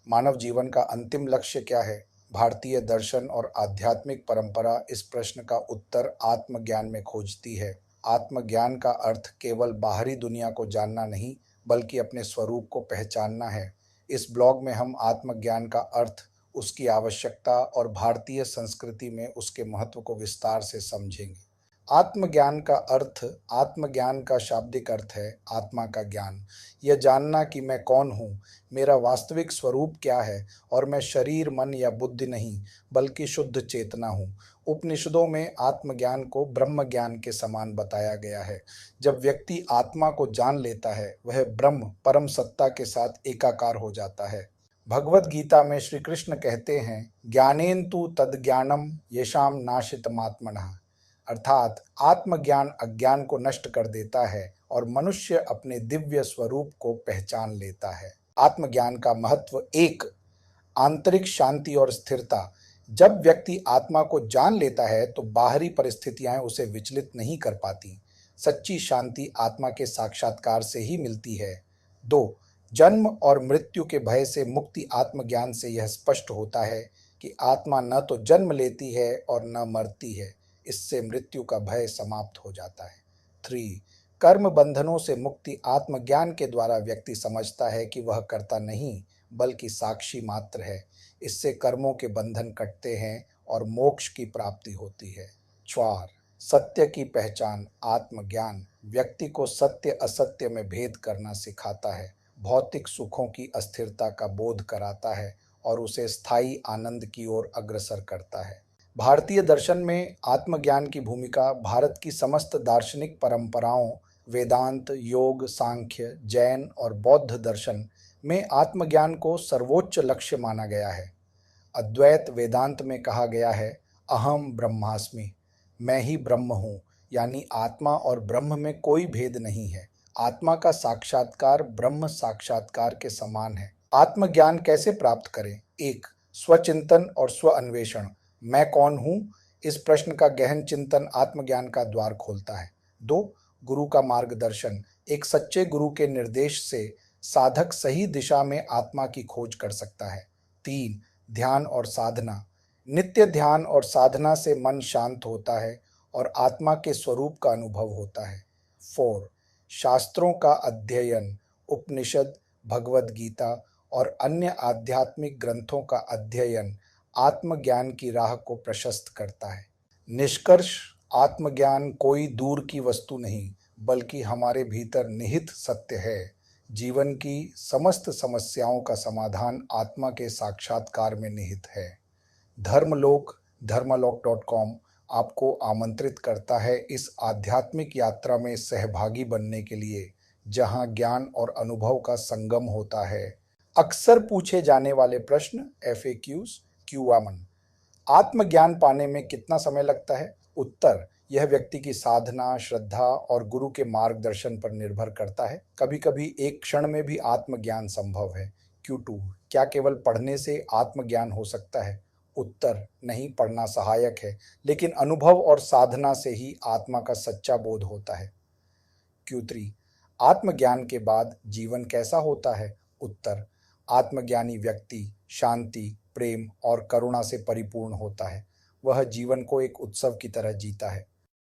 मानव जीवन का अंतिम लक्ष्य क्या है? भारतीय दर्शन और आध्यात्मिक परंपरा इस प्रश्न का उत्तर आत्मज्ञान में खोजती है। आत्मज्ञान का अर्थ केवल बाहरी दुनिया को जानना नहीं, बल्कि अपने स्वरूप को पहचानना है। इस ब्लॉग में हम आत्मज्ञान का अर्थ, उसकी आवश्यकता और भारतीय संस्कृति में उसके महत्व को विस्तार से समझेंगे। आत्मज्ञान का अर्थ, आत्मज्ञान का शाब्दिक अर्थ है आत्मा का ज्ञान। यह जानना कि मैं कौन हूँ, मेरा वास्तविक स्वरूप क्या है और मैं शरीर, मन या बुद्धि नहीं, बल्कि शुद्ध चेतना हूँ। उपनिषदों में आत्मज्ञान को ब्रह्म ज्ञान के समान बताया गया है। जब व्यक्ति आत्मा को जान लेता है, वह ब्रह्म, परम सत्ता के साथ एकाकार हो जाता है। भगवद गीता में श्री कृष्ण कहते हैं, ज्ञानेन तु तद ज्ञानम येषाम नाशितमात्मनः, अर्थात आत्मज्ञान अज्ञान को नष्ट कर देता है और मनुष्य अपने दिव्य स्वरूप को पहचान लेता है। आत्मज्ञान का महत्व एक, आंतरिक शांति और स्थिरता। जब व्यक्ति आत्मा को जान लेता है तो बाहरी परिस्थितियां उसे विचलित नहीं कर पाती। सच्ची शांति आत्मा के साक्षात्कार से ही मिलती है। दो, जन्म और मृत्यु के भय से मुक्ति। आत्मज्ञान से यह स्पष्ट होता है कि आत्मा न तो जन्म लेती है और न मरती है। इससे मृत्यु का भय समाप्त हो जाता है। 3, कर्म बंधनों से मुक्ति। आत्मज्ञान के द्वारा व्यक्ति समझता है कि वह कर्ता नहीं, बल्कि साक्षी मात्र है। इससे कर्मों के बंधन कटते हैं और मोक्ष की प्राप्ति होती है। 4, सत्य की पहचान। आत्मज्ञान व्यक्ति को सत्य असत्य में भेद करना सिखाता है, भौतिक सुखों की अस्थिरता का बोध कराता है और उसे स्थायी आनंद की ओर अग्रसर करता है। भारतीय दर्शन में आत्मज्ञान की भूमिका। भारत की समस्त दार्शनिक परंपराओं, वेदांत, योग, सांख्य, जैन और बौद्ध दर्शन में आत्मज्ञान को सर्वोच्च लक्ष्य माना गया है। अद्वैत वेदांत में कहा गया है, अहम ब्रह्मास्मि, मैं ही ब्रह्म हूँ, यानी आत्मा और ब्रह्म में कोई भेद नहीं है। आत्मा का साक्षात्कार ब्रह्म साक्षात्कार के समान है। आत्मज्ञान कैसे प्राप्त करें? एक, स्वचिंतन और स्व अन्वेषण। मैं कौन हूँ, इस प्रश्न का गहन चिंतन आत्मज्ञान का द्वार खोलता है। 2, गुरु का मार्गदर्शन। एक सच्चे गुरु के निर्देश से साधक सही दिशा में आत्मा की खोज कर सकता है। 3, ध्यान और साधना। नित्य ध्यान और साधना से मन शांत होता है और आत्मा के स्वरूप का अनुभव होता है। 4, शास्त्रों का अध्ययन। उपनिषद, भगवद गीता और अन्य आध्यात्मिक ग्रंथों का अध्ययन आत्मज्ञान की राह को प्रशस्त करता है। निष्कर्ष, आत्मज्ञान कोई दूर की वस्तु नहीं, बल्कि हमारे भीतर निहित सत्य है। जीवन की समस्त समस्याओं का समाधान आत्मा के साक्षात्कार में निहित है। धर्मलोक, धर्मालोक.com आपको आमंत्रित करता है इस आध्यात्मिक यात्रा में सहभागी बनने के लिए, जहां ज्ञान और अनुभव का संगम होता है। अक्सर पूछे जाने वाले प्रश्न, FAQs, Q1। आत्मज्ञान पाने में कितना समय लगता है? उत्तर, यह व्यक्ति की साधना, श्रद्धा और गुरु के मार्गदर्शन पर निर्भर करता है। कभी कभी एक क्षण में भी आत्मज्ञान संभव है। Q2, क्या केवल पढ़ने से आत्मज्ञान हो सकता है? उत्तर, नहीं, पढ़ना सहायक है, लेकिन अनुभव और साधना से ही आत्मा का सच्चा बोध होता है। Q3, आत्मज्ञान के बाद जीवन कैसा होता है? उत्तर, आत्मज्ञानी व्यक्ति शांति, प्रेम और करुणा से परिपूर्ण होता है। वह जीवन को एक उत्सव की तरह जीता है।